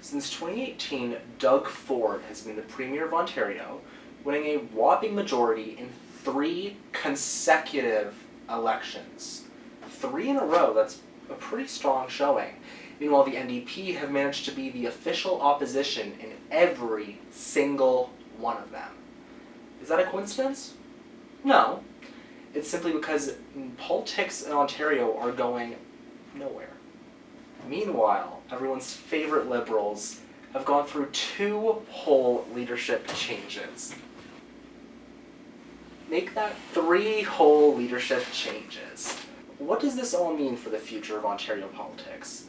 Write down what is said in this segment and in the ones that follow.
Since 2018, Doug Ford has been the Premier of Ontario, winning a whopping majority in 3 consecutive elections. 3 in a row, that's a pretty strong showing. Meanwhile, the NDP have managed to be the official opposition in every single one of them. Is that a coincidence? No. It's simply because politics in Ontario are going nowhere. Meanwhile, everyone's favorite Liberals have gone through 2 whole leadership changes. Make that 3 whole leadership changes. What does this all mean for the future of Ontario politics?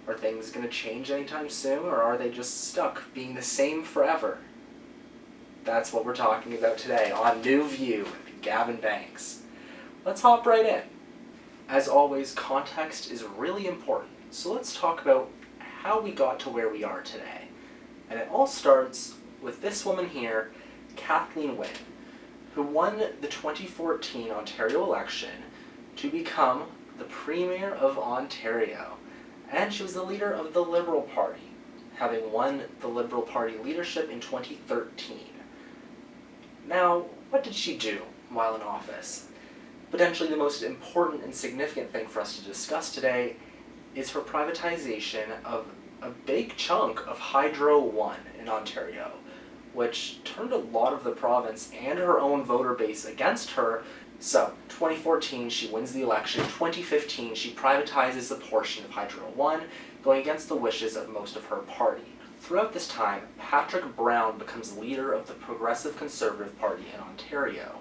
Are things going to change anytime soon, or are they just stuck being the same forever? That's what we're talking about today on New View with Gavin Banks. Let's hop right in. As always, context is really important, so let's talk about how we got to where we are today. And it all starts with this woman here, Kathleen Wynne, who won the 2014 Ontario election to become the Premier of Ontario. And she was the leader of the Liberal Party, having won the Liberal Party leadership in 2013. Now, what did she do while in office? Potentially the most important and significant thing for us to discuss today is her privatization of a big chunk of Hydro One in Ontario, which turned a lot of the province and her own voter base against her. So, 2014, she wins the election. 2015, she privatizes a portion of Hydro One, going against the wishes of most of her party. Throughout this time, Patrick Brown becomes leader of the Progressive Conservative Party in Ontario,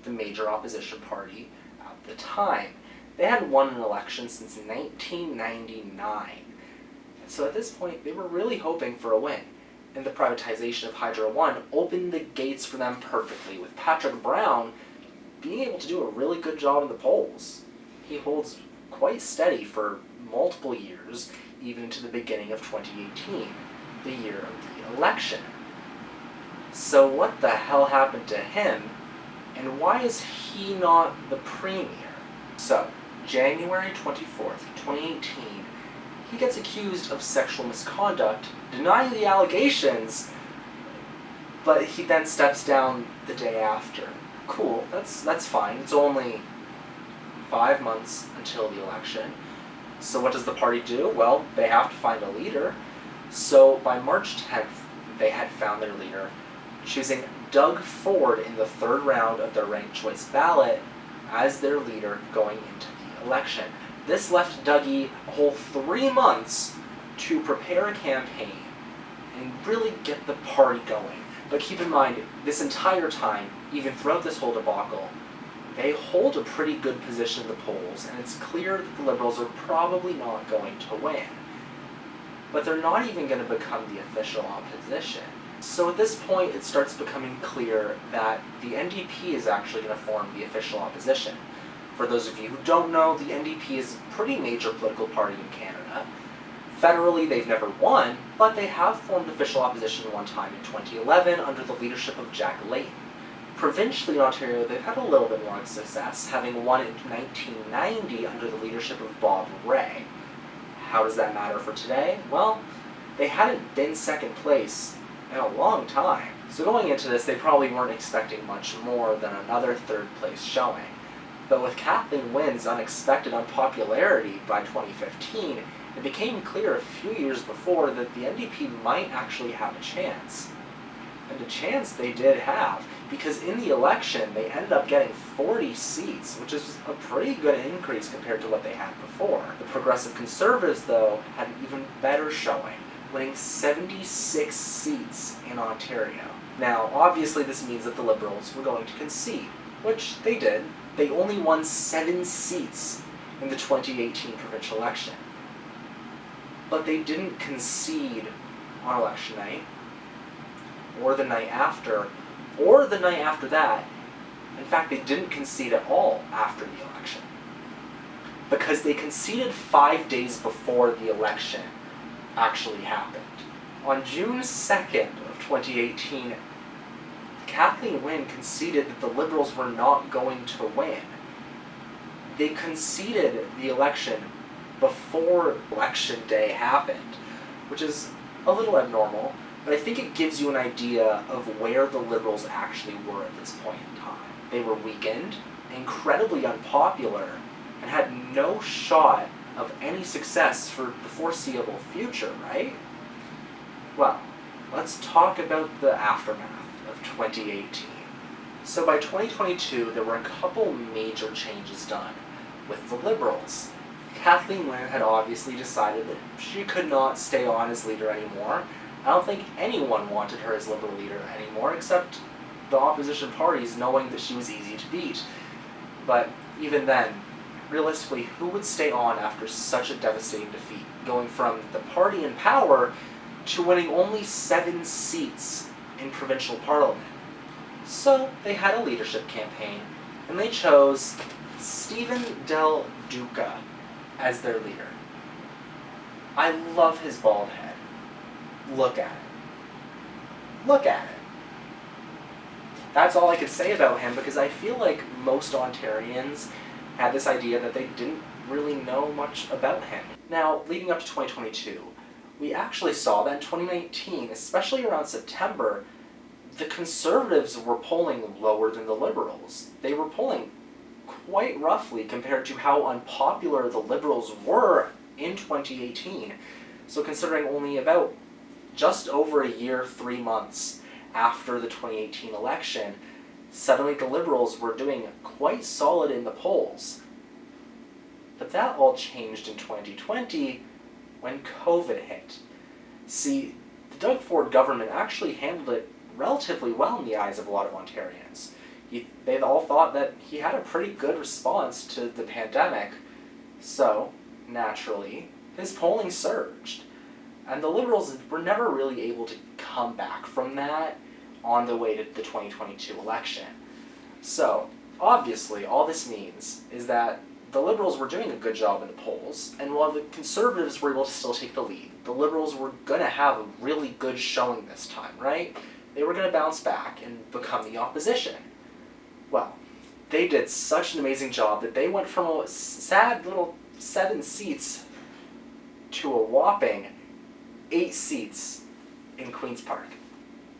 the major opposition party at the time. They hadn't won an election since 1999. So at this point, they were really hoping for a win. And the privatization of Hydro One opened the gates for them perfectly, with Patrick Brown being able to do a really good job in the polls. He holds quite steady for multiple years, even into the beginning of 2018, the year of the election. So what the hell happened to him, and why is he not the Premier? So, January 24th, 2018, he gets accused of sexual misconduct, denying the allegations, but he then steps down the day after. Cool, that's fine. It's only 5 months until the election. So what does the party do? Well, they have to find a leader. So by March 10th, they had found their leader, choosing Doug Ford in the 3rd round of their ranked choice ballot as their leader going into the election. This left Dougie a whole 3 months to prepare a campaign and really get the party going. But keep in mind, this entire time, even throughout this whole debacle, they hold a pretty good position in the polls, and it's clear that the Liberals are probably not going to win. But they're not even going to become the official opposition. So at this point, it starts becoming clear that the NDP is actually going to form the official opposition. For those of you who don't know, the NDP is a pretty major political party in Canada. Federally, they've never won, but they have formed official opposition one time in 2011 under the leadership of Jack Layton. Provincially in Ontario, they've had a little bit more success, having won in 1990 under the leadership of Bob Rae. How does that matter for today? Well, they hadn't been second place in a long time. So going into this, they probably weren't expecting much more than another 3rd place showing. But with Kathleen Wynne's unexpected unpopularity by 2015, it became clear a few years before that the NDP might actually have a chance. And a chance they did have, because in the election they ended up getting 40 seats, which is a pretty good increase compared to what they had before. The Progressive Conservatives, though, had an even better showing, winning 76 seats in Ontario. Now, obviously this means that the Liberals were going to concede, which they did. They only won 7 seats in the 2018 provincial election. But they didn't concede on election night, or the night after, or the night after that. In fact, they didn't concede at all after the election, because they conceded 5 days before the election actually happened. On June 2nd of 2018, Kathleen Wynne conceded that the Liberals were not going to win. They conceded the election before election day happened, which is a little abnormal, but I think it gives you an idea of where the Liberals actually were at this point in time. They were weakened, incredibly unpopular, and had no shot of any success for the foreseeable future, right? Well, let's talk about the aftermath of 2018. So by 2022, there were a couple major changes done with the Liberals. Kathleen Wynne had obviously decided that she could not stay on as leader anymore. I don't think anyone wanted her as Liberal leader anymore, except the opposition parties, knowing that she was easy to beat. But even then, realistically, who would stay on after such a devastating defeat, going from the party in power to winning only 7 seats in provincial parliament? So they had a leadership campaign, and they chose Stephen Del Duca as their leader. I love his bald head. Look at it. Look at it. That's all I could say about him, because I feel like most Ontarians had this idea that they didn't really know much about him. Now, leading up to 2022, we actually saw that in 2019, especially around September, the Conservatives were polling lower than the Liberals. They were polling quite roughly compared to how unpopular the Liberals were in 2018. So considering only about just over a year, 3 months after the 2018 election, suddenly the Liberals were doing quite solid in the polls. But that all changed in 2020 when COVID hit. See, the Doug Ford government actually handled it relatively well in the eyes of a lot of Ontarians. They all thought that he had a pretty good response to the pandemic, so, naturally, his polling surged. And the Liberals were never really able to come back from that on the way to the 2022 election. So, obviously, all this means is that the Liberals were doing a good job in the polls, and while the Conservatives were able to still take the lead, the Liberals were going to have a really good showing this time, right? They were going to bounce back and become the opposition. Well, they did such an amazing job that they went from a sad little 7 seats to a whopping 8 seats in Queen's Park.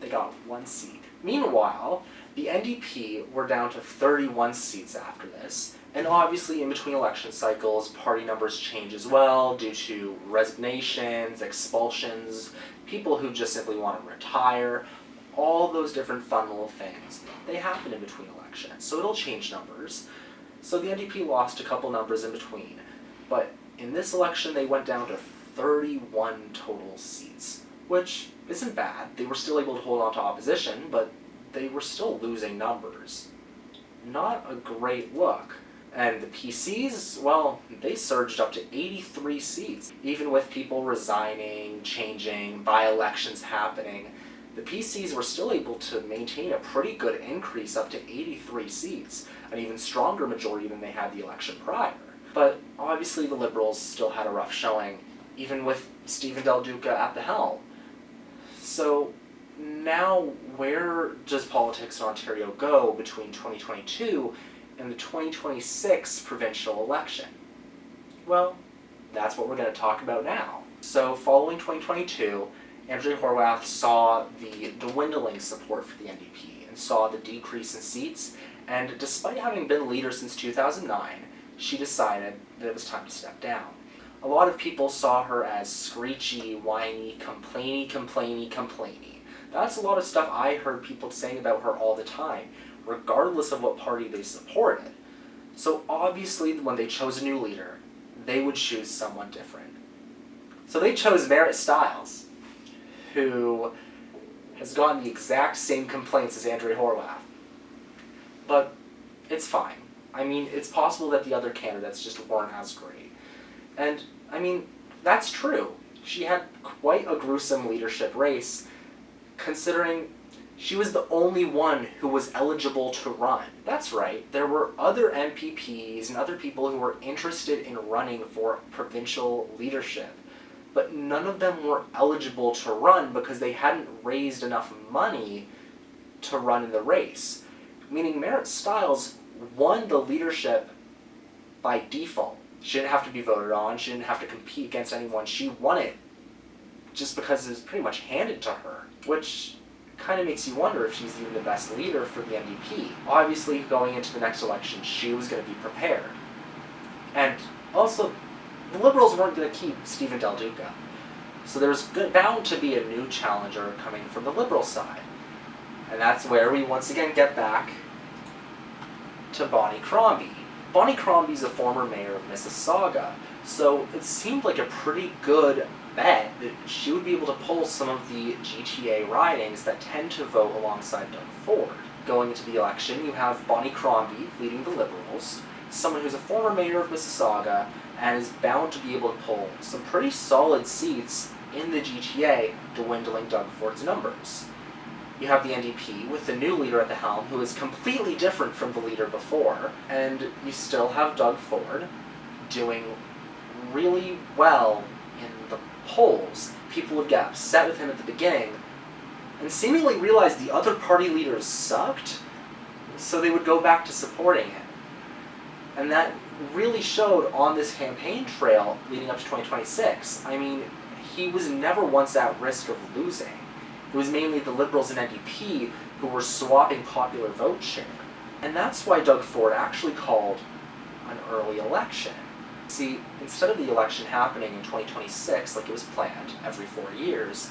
They got 1 seat. Meanwhile, the NDP were down to 31 seats after this, and obviously in between election cycles, party numbers change as well due to resignations, expulsions, people who just simply want to retire, all those different fun little things. They happen in between elections, so it'll change numbers. So the NDP lost a couple numbers in between, but in this election they went down to 31 total seats, which isn't bad. They were still able to hold on to opposition, but they were still losing numbers. Not a great look. And the PCs, well, they surged up to 83 seats. Even with people resigning, changing, by-elections happening, the PCs were still able to maintain a pretty good increase up to 83 seats, an even stronger majority than they had the election prior. But obviously the Liberals still had a rough showing, even with Stephen Del Duca at the helm. So now where does politics in Ontario go between 2022 and the 2026 provincial election? Well, that's what we're going to talk about now. So following 2022, Andrea Horwath saw the dwindling support for the NDP and saw the decrease in seats, and despite having been leader since 2009, she decided that it was time to step down. A lot of people saw her as screechy, whiny, complainy. That's a lot of stuff I heard people saying about her all the time, regardless of what party they supported. So obviously when they chose a new leader, they would choose someone different. So they chose Merritt Stiles, who has gotten the exact same complaints as Andrea Horwath. But it's fine. I mean, it's possible that the other candidates just weren't as great. And, I mean, that's true. She had quite a gruesome leadership race, considering she was the only one who was eligible to run. That's right, there were other MPPs and other people who were interested in running for provincial leadership, but none of them were eligible to run because they hadn't raised enough money to run in the race. Meaning Merritt Stiles won the leadership by default. She didn't have to be voted on, she didn't have to compete against anyone, she won it just because it was pretty much handed to her, which kind of makes you wonder if she's even the best leader for the NDP. Obviously, going into the next election, she was going to be prepared. And also, the Liberals weren't going to keep Stephen Del Duca. So there was bound to be a new challenger coming from the Liberal side. And that's where we once again get back to Bonnie Crombie. Bonnie Crombie's a former mayor of Mississauga, so it seemed like a pretty good bet that she would be able to pull some of the GTA ridings that tend to vote alongside Doug Ford. Going into the election, you have Bonnie Crombie leading the Liberals, someone who's a former mayor of Mississauga, and is bound to be able to pull some pretty solid seats in the GTA, dwindling Doug Ford's numbers. You have the NDP with the new leader at the helm who is completely different from the leader before, and you still have Doug Ford doing really well in the polls. People would get upset with him at the beginning and seemingly realize the other party leaders sucked, so they would go back to supporting him. And that really showed on this campaign trail leading up to 2026. I mean, he was never once at risk of losing. It was mainly the Liberals and NDP who were swapping popular vote share. And that's why Doug Ford actually called an early election. See, instead of the election happening in 2026 like it was planned every 4 years,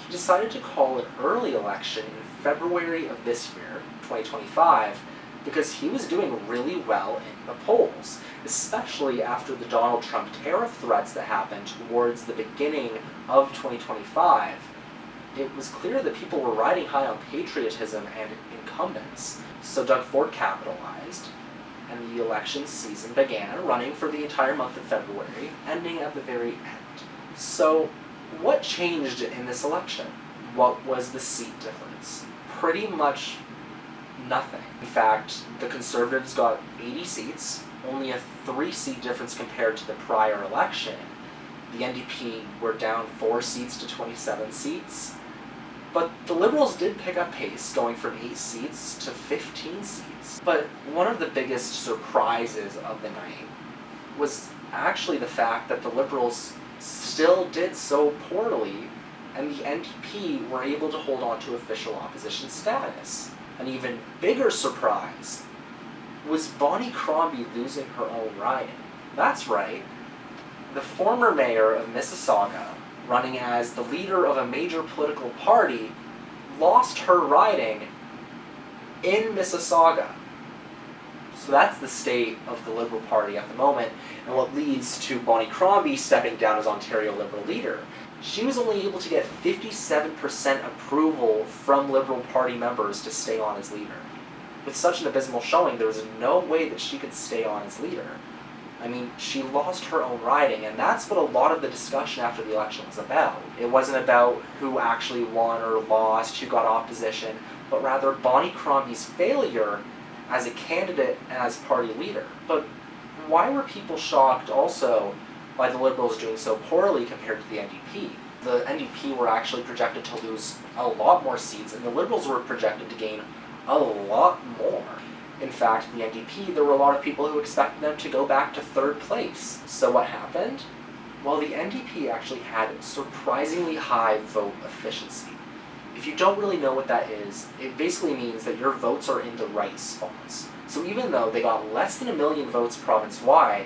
he decided to call an early election in February of this year, 2025, because he was doing really well in the polls, especially after the Donald Trump tariff threats that happened towards the beginning of 2025. It was clear that people were riding high on patriotism and incumbents. So Doug Ford capitalized, and the election season began, running for the entire month of February, ending at the very end. So what changed in this election? What was the seat difference? Pretty much nothing. In fact, the Conservatives got 80 seats, only a 3-seat difference compared to the prior election. The NDP were down 4 seats to 27 seats. But the Liberals did pick up pace, going from 8 seats to 15 seats. But one of the biggest surprises of the night was actually the fact that the Liberals still did so poorly, and the NDP were able to hold on to official opposition status. An even bigger surprise was Bonnie Crombie losing her own riding. That's right, the former mayor of Mississauga, running as the leader of a major political party, lost her riding in Mississauga. So that's the state of the Liberal Party at the moment, and what leads to Bonnie Crombie stepping down as Ontario Liberal leader. She was only able to get 57% approval from Liberal Party members to stay on as leader. With such an abysmal showing, there was no way that she could stay on as leader. I mean, she lost her own riding, and that's what a lot of the discussion after the election was about. It wasn't about who actually won or lost, who got opposition, but rather Bonnie Crombie's failure as a candidate and as party leader. But why were people shocked also by the Liberals doing so poorly compared to the NDP? The NDP were actually projected to lose a lot more seats, and the Liberals were projected to gain a lot more. In fact, the NDP, there were a lot of people who expected them to go back to 3rd place. So what happened? Well, the NDP actually had surprisingly high vote efficiency. If you don't really know what that is, it basically means that your votes are in the right spots. So even though they got less than 1 million votes province-wide,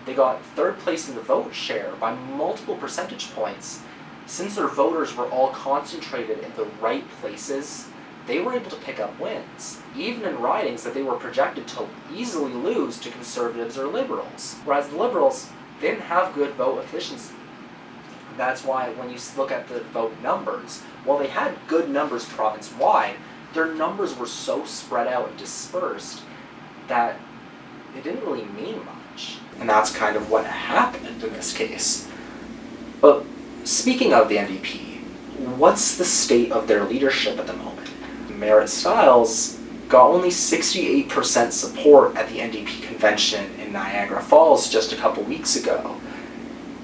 they got 3rd place in the vote share by multiple percentage points. Since their voters were all concentrated in the right places, they were able to pick up wins, even in ridings that they were projected to easily lose to Conservatives or Liberals. Whereas the Liberals didn't have good vote efficiency. That's why when you look at the vote numbers, while they had good numbers province-wide, their numbers were so spread out and dispersed that it didn't really mean much. And that's kind of what happened in this case. But speaking of the NDP, what's the state of their leadership at the moment? Marit Stiles got only 68% support at the NDP convention in Niagara Falls just a couple weeks ago.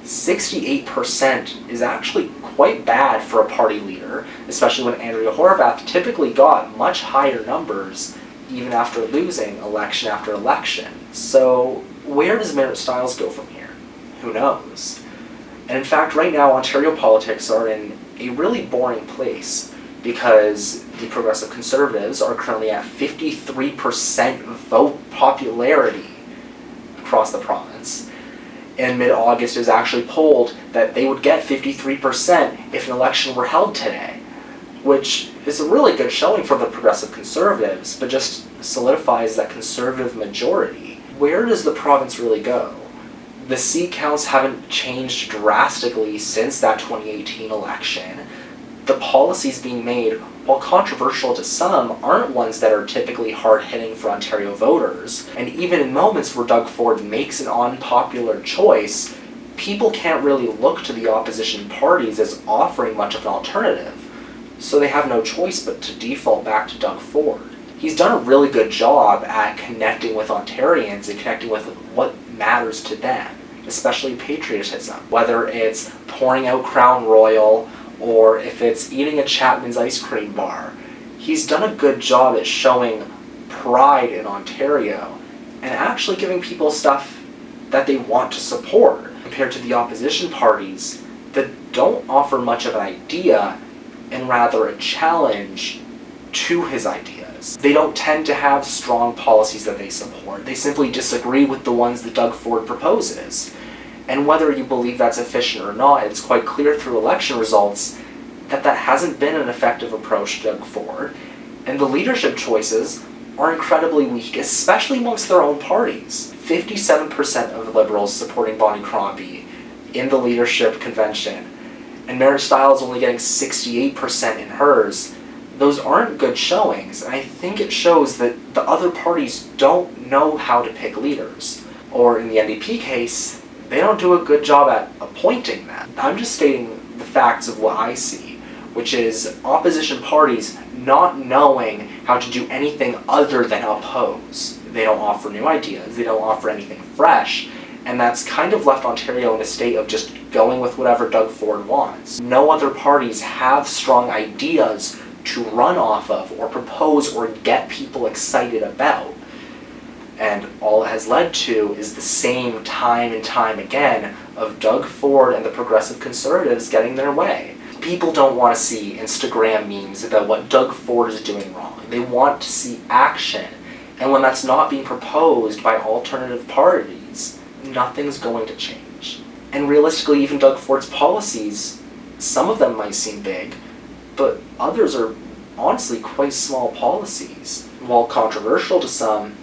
68% is actually quite bad for a party leader, especially when Andrea Horwath typically got much higher numbers even after losing election after election. So where does Marit Stiles go from here? Who knows? And in fact, right now, Ontario politics are in a really boring place because the Progressive Conservatives are currently at 53% vote popularity across the province. In mid-August, it was actually polled that they would get 53% if an election were held today, which is a really good showing for the Progressive Conservatives, but just solidifies that Conservative majority. Where does the province really go? The seat counts haven't changed drastically since that 2018 election. The policies being made, while controversial to some, aren't ones that are typically hard-hitting for Ontario voters. And even in moments where Doug Ford makes an unpopular choice, people can't really look to the opposition parties as offering much of an alternative. So they have no choice but to default back to Doug Ford. He's done a really good job at connecting with Ontarians and connecting with what matters to them, especially patriotism. Whether it's pouring out Crown Royal or if it's eating a Chapman's ice cream bar, he's done a good job at showing pride in Ontario and actually giving people stuff that they want to support, compared to the opposition parties that don't offer much of an idea and rather a challenge to his ideas. They don't tend to have strong policies that they support. They simply disagree with the ones that Doug Ford proposes. And whether you believe that's efficient or not, it's quite clear through election results that that hasn't been an effective approach to Doug Ford. And the leadership choices are incredibly weak, especially amongst their own parties. 57% of the Liberals supporting Bonnie Crombie in the leadership convention, and Marit Stiles only getting 68% in hers. Those aren't good showings, and I think it shows that the other parties don't know how to pick leaders. Or in the NDP case, they don't do a good job at appointing them. I'm just stating the facts of what I see, which is opposition parties not knowing how to do anything other than oppose. They don't offer new ideas, they don't offer anything fresh, and that's kind of left Ontario in a state of just going with whatever Doug Ford wants. No other parties have strong ideas to run off of or propose or get people excited about. And all it has led to is the same time and time again of Doug Ford and the Progressive Conservatives getting their way. People don't want to see Instagram memes about what Doug Ford is doing wrong. They want to see action. And when that's not being proposed by alternative parties, nothing's going to change. And realistically, even Doug Ford's policies, some of them might seem big, but others are honestly quite small policies. While controversial to some,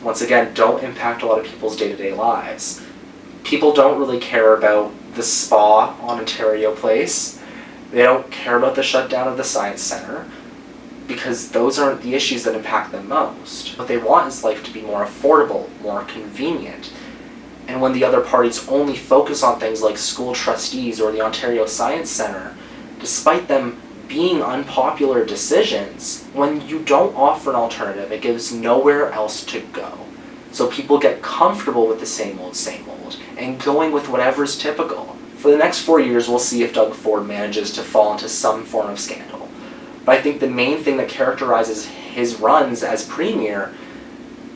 once again, don't impact a lot of people's day-to-day lives. People don't really care about the spa on Ontario Place. They don't care about the shutdown of the Science Centre, because those aren't the issues that impact them most. What they want is life to be more affordable, more convenient. And when the other parties only focus on things like school trustees or the Ontario Science Centre, despite them being unpopular decisions, when you don't offer an alternative, it gives nowhere else to go. So people get comfortable with the same old, and going with whatever's typical. For the next 4 years, we'll see if Doug Ford manages to fall into some form of scandal. But I think the main thing that characterizes his runs as premier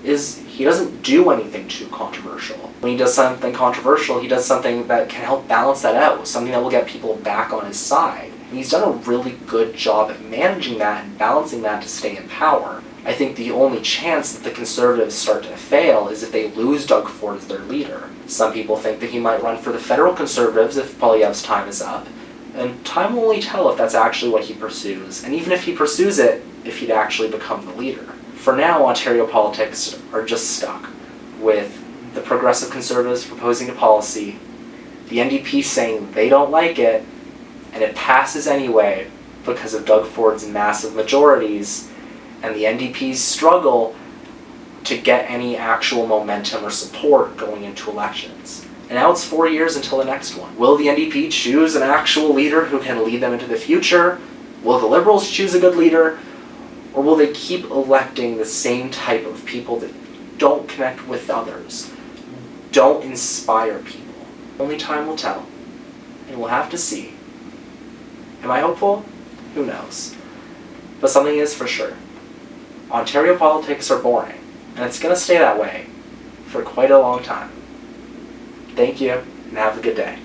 is he doesn't do anything too controversial. When he does something controversial, he does something that can help balance that out, something that will get people back on his side. And he's done a really good job at managing that and balancing that to stay in power. I think the only chance that the Conservatives start to fail is if they lose Doug Ford as their leader. Some people think that he might run for the federal Conservatives if Poilievre's time is up, and time will only tell if that's actually what he pursues, and even if he pursues it, if he'd actually become the leader. For now, Ontario politics are just stuck with the Progressive Conservatives proposing a policy, the NDP saying they don't like it, and it passes anyway because of Doug Ford's massive majorities, and the NDP's struggle to get any actual momentum or support going into elections. And now it's 4 years until the next one. Will the NDP choose an actual leader who can lead them into the future? Will the Liberals choose a good leader? Or will they keep electing the same type of people that don't connect with others, don't inspire people? Only time will tell, and we'll have to see. Am I hopeful? Who knows? But something is for sure. Ontario politics are boring, and it's going to stay that way for quite a long time. Thank you, and have a good day.